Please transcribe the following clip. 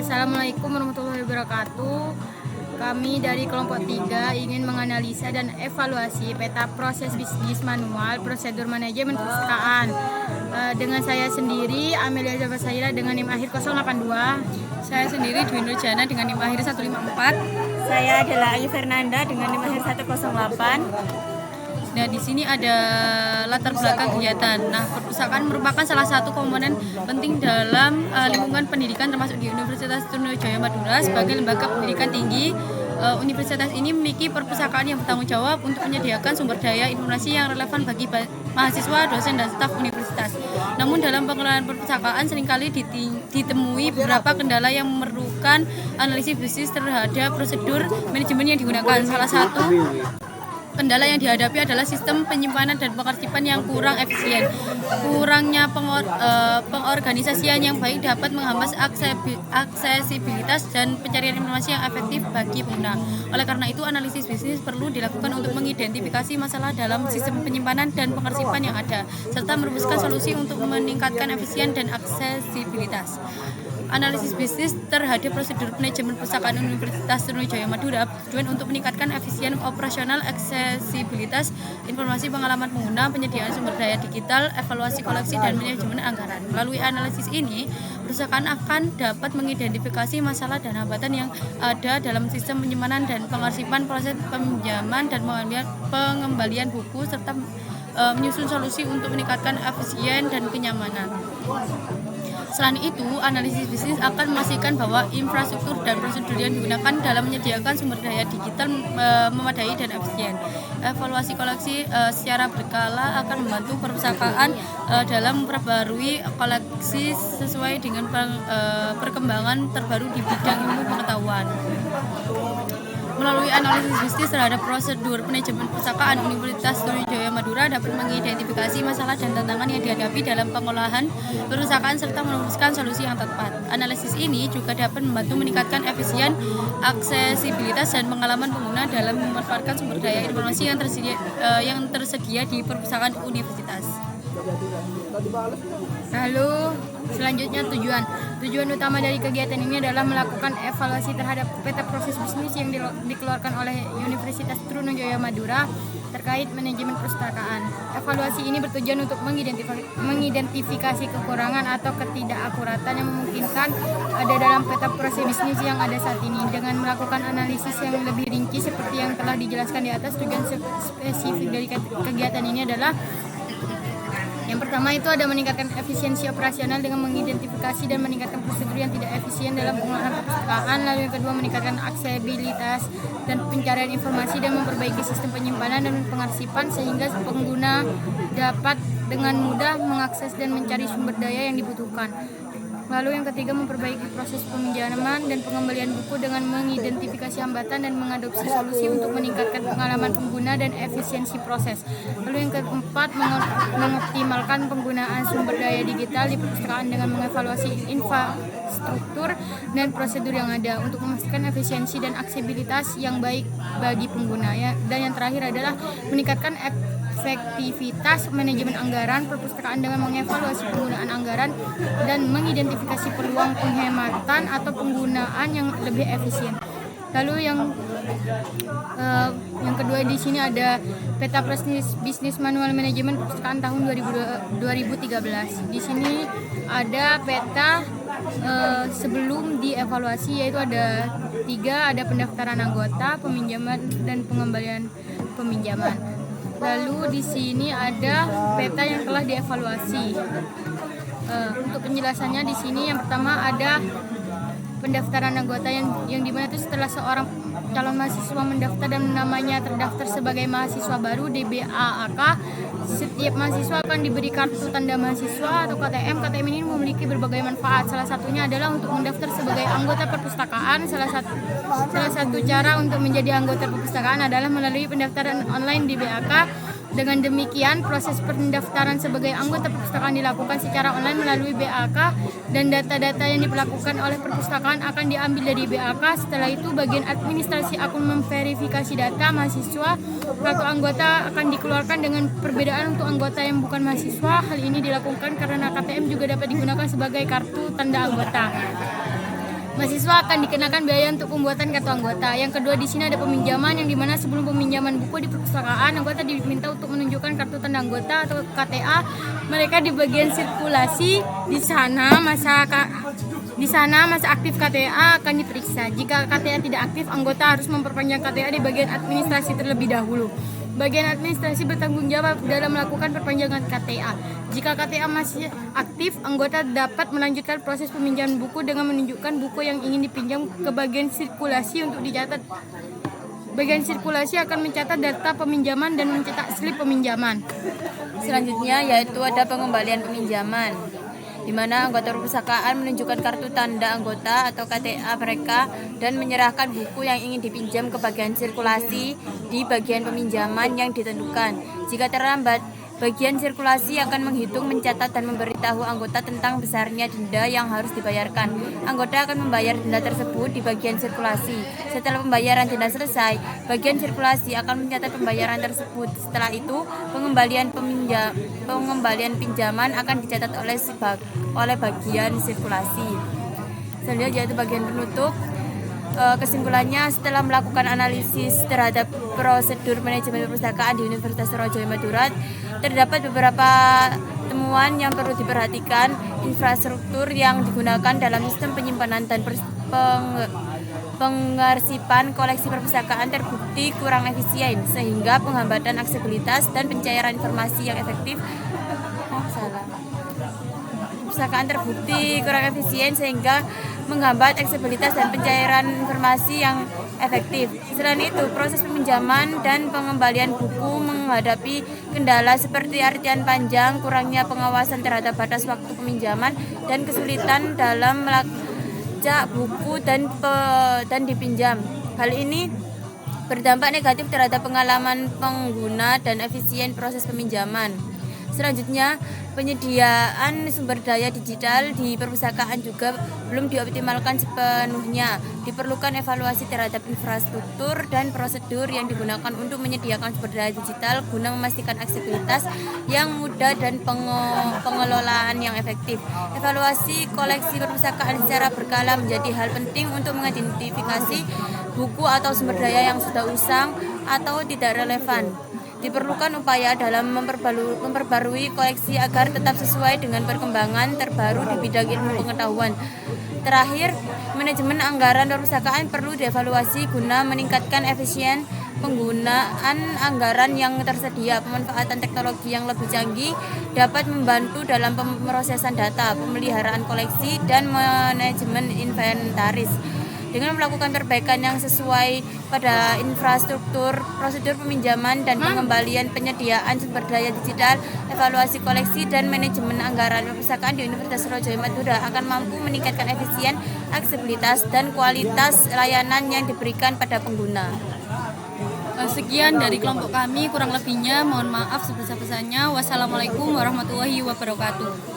Assalamualaikum warahmatullahi wabarakatuh. Kami dari kelompok 3 ingin menganalisa dan evaluasi peta proses bisnis manual prosedur manajemen perpustakaan. Dengan saya sendiri, Amelia Zafasaira dengan NIM akhir 082. Saya sendiri Dwi Nurjana dengan NIM akhir 154. Saya adalah Ayu Fernanda dengan NIM akhir 108. Nah, di sini ada latar belakang kegiatan. Nah, perpustakaan merupakan salah satu komponen penting dalam lingkungan pendidikan termasuk di Universitas Trunojoyo Madura sebagai lembaga pendidikan tinggi. Universitas ini memiliki perpustakaan yang bertanggung jawab untuk menyediakan sumber daya informasi yang relevan bagi mahasiswa, dosen, dan staf universitas. Namun dalam pengelolaan perpustakaan seringkali ditemui beberapa kendala yang memerlukan analisis bisnis terhadap prosedur manajemen yang digunakan. Salah satu kendala yang dihadapi adalah sistem penyimpanan dan pengarsipan yang kurang efisien. Kurangnya pengorganisasian yang baik dapat menghambat aksesibilitas dan pencarian informasi yang efektif bagi pengguna. Oleh karena itu, analisis bisnis perlu dilakukan untuk mengidentifikasi masalah dalam sistem penyimpanan dan pengarsipan yang ada, serta merumuskan solusi untuk meningkatkan efisien dan aksesibilitas. Analisis bisnis terhadap prosedur manajemen perpustakaan Universitas Trunojoyo Madura bertujuan untuk meningkatkan efisien operasional, aksesibilitas informasi, pengalaman pengguna, penyediaan sumber daya digital, evaluasi koleksi, dan manajemen anggaran. Melalui analisis ini, perpustakaan akan dapat mengidentifikasi masalah dan hambatan yang ada dalam sistem penyimpanan dan pengarsipan, proses peminjaman dan pengembalian buku, serta menyusun solusi untuk meningkatkan efisien dan kenyamanan. Selain itu, analisis bisnis akan memastikan bahwa infrastruktur dan prosedur yang digunakan dalam menyediakan sumber daya digital memadai dan efisien. Evaluasi koleksi secara berkala akan membantu perpustakaan dalam memperbarui koleksi sesuai dengan perkembangan terbaru di bidang ilmu pengetahuan. Melalui analisis bisnis terhadap prosedur manajemen perpustakaan, Universitas Trunojoyo Madura dapat mengidentifikasi masalah dan tantangan yang dihadapi dalam pengolahan perpustakaan serta merumuskan solusi yang tepat. Analisis ini juga dapat membantu meningkatkan efisien, aksesibilitas, dan pengalaman pengguna dalam memanfaatkan sumber daya informasi yang tersedia di perpustakaan universitas. Lalu selanjutnya tujuan utama dari kegiatan ini adalah melakukan evaluasi terhadap peta proses bisnis yang dikeluarkan oleh Universitas Trunojoyo Madura terkait manajemen perpustakaan. Evaluasi ini bertujuan untuk mengidentifikasi kekurangan atau ketidakakuratan yang memungkinkan ada dalam peta proses bisnis yang ada saat ini. Dengan melakukan analisis yang lebih rinci seperti yang telah dijelaskan di atas, tujuan spesifik dari kegiatan ini adalah yang pertama itu ada meningkatkan efisiensi operasional dengan mengidentifikasi dan meningkatkan prosedur yang tidak efisien dalam pengolahan perpustakaan. Lalu yang kedua, meningkatkan aksesibilitas dan pencarian informasi dan memperbaiki sistem penyimpanan dan pengarsipan sehingga pengguna dapat dengan mudah mengakses dan mencari sumber daya yang dibutuhkan. Lalu yang ketiga, memperbaiki proses peminjaman dan pengembalian buku dengan mengidentifikasi hambatan dan mengadopsi solusi untuk meningkatkan pengalaman pengguna dan efisiensi proses. Lalu yang keempat, mengoptimalkan penggunaan sumber daya digital di perpustakaan dengan mengevaluasi infrastruktur dan prosedur yang ada untuk memastikan efisiensi dan aksesibilitas yang baik bagi pengguna. Dan yang terakhir adalah meningkatkan efektivitas manajemen anggaran perpustakaan dengan mengevaluasi penggunaan anggaran dan mengidentifikasi peluang penghematan atau penggunaan yang lebih efisien. Lalu yang kedua di sini ada peta bisnis manual manajemen perpustakaan tahun 2013. Di sini ada peta sebelum dievaluasi, yaitu ada 3, ada pendaftaran anggota, peminjaman dan pengembalian peminjaman. Lalu di sini ada peta yang telah dievaluasi. Untuk penjelasannya di sini yang pertama ada pendaftaran anggota yang dimana itu setelah seorang calon mahasiswa mendaftar dan namanya terdaftar sebagai mahasiswa baru DBAAK, setiap mahasiswa akan diberi kartu tanda mahasiswa atau KTM. KTM ini memiliki berbagai manfaat. Salah satunya adalah untuk mendaftar sebagai anggota perpustakaan. Salah satu cara untuk menjadi anggota perpustakaan adalah melalui pendaftaran online DBAAK. Dengan demikian, proses pendaftaran sebagai anggota perpustakaan dilakukan secara online melalui BAK dan data-data yang dilakukan oleh perpustakaan akan diambil dari BAK. Setelah itu, bagian administrasi akan memverifikasi data mahasiswa atau anggota akan dikeluarkan dengan perbedaan untuk anggota yang bukan mahasiswa. Hal ini dilakukan karena KTM juga dapat digunakan sebagai kartu tanda anggota. Mahasiswa akan dikenakan biaya untuk pembuatan kartu anggota. Yang kedua di sini ada peminjaman, yang dimana sebelum peminjaman buku di perpustakaan, anggota diminta untuk menunjukkan kartu tanda anggota atau KTA mereka di bagian sirkulasi. Di sana masa aktif KTA akan diperiksa. Jika KTA tidak aktif, anggota harus memperpanjang KTA di bagian administrasi terlebih dahulu. Bagian administrasi bertanggung jawab dalam melakukan perpanjangan KTA. Jika KTA masih aktif, anggota dapat melanjutkan proses peminjaman buku dengan menunjukkan buku yang ingin dipinjam ke bagian sirkulasi untuk dicatat. Bagian sirkulasi akan mencatat data peminjaman dan mencetak slip peminjaman. Selanjutnya yaitu ada pengembalian peminjaman, di mana anggota perpustakaan menunjukkan kartu tanda anggota atau KTA mereka dan menyerahkan buku yang ingin dipinjam ke bagian sirkulasi di bagian peminjaman yang ditentukan. Jika terlambat, bagian sirkulasi akan menghitung, mencatat, dan memberitahu anggota tentang besarnya denda yang harus dibayarkan. Anggota akan membayar denda tersebut di bagian sirkulasi. Setelah pembayaran denda selesai, bagian sirkulasi akan mencatat pembayaran tersebut. Setelah itu, pengembalian pinjaman akan dicatat oleh bagian sirkulasi. Selanjutnya yaitu bagian penutup. Kesimpulannya, setelah melakukan analisis terhadap prosedur manajemen perpustakaan di Universitas Surajoyo Madura, terdapat beberapa temuan yang perlu diperhatikan. Infrastruktur yang digunakan dalam sistem penyimpanan dan pengarsipan koleksi perpustakaan terbukti kurang efisien, sehingga penghambatan aksesibilitas dan pencairan informasi yang efektif. Perpustakaan terbukti kurang efisien sehingga menghambat aksesibilitas dan pencairan informasi yang efektif. Selain itu, proses peminjaman dan pengembalian buku menghadapi kendala seperti artian panjang, kurangnya pengawasan terhadap batas waktu peminjaman, dan kesulitan dalam melacak buku dan dipinjam. Hal ini berdampak negatif terhadap pengalaman pengguna dan efisien proses peminjaman. Selanjutnya, penyediaan sumber daya digital di perpustakaan juga belum dioptimalkan sepenuhnya. Diperlukan evaluasi terhadap infrastruktur dan prosedur yang digunakan untuk menyediakan sumber daya digital guna memastikan aksesibilitas yang mudah dan pengelolaan yang efektif. Evaluasi koleksi perpustakaan secara berkala menjadi hal penting untuk mengidentifikasi buku atau sumber daya yang sudah usang atau tidak relevan. Diperlukan upaya dalam memperbarui koleksi agar tetap sesuai dengan perkembangan terbaru di bidang ilmu pengetahuan. Terakhir, manajemen anggaran perpustakaan perlu dievaluasi guna meningkatkan efisien penggunaan anggaran yang tersedia. Pemanfaatan teknologi yang lebih canggih dapat membantu dalam pemrosesan data, pemeliharaan koleksi, dan manajemen inventaris. Dengan melakukan perbaikan yang sesuai pada infrastruktur, prosedur peminjaman dan pengembalian, penyediaan sumber daya digital, evaluasi koleksi, dan manajemen anggaran perpustakaan di Universitas Surajoyo Madura akan mampu meningkatkan efisien, aksesibilitas, dan kualitas layanan yang diberikan pada pengguna. Sekian dari kelompok kami, kurang lebihnya mohon maaf sebesar-besarnya. Wassalamualaikum warahmatullahi wabarakatuh.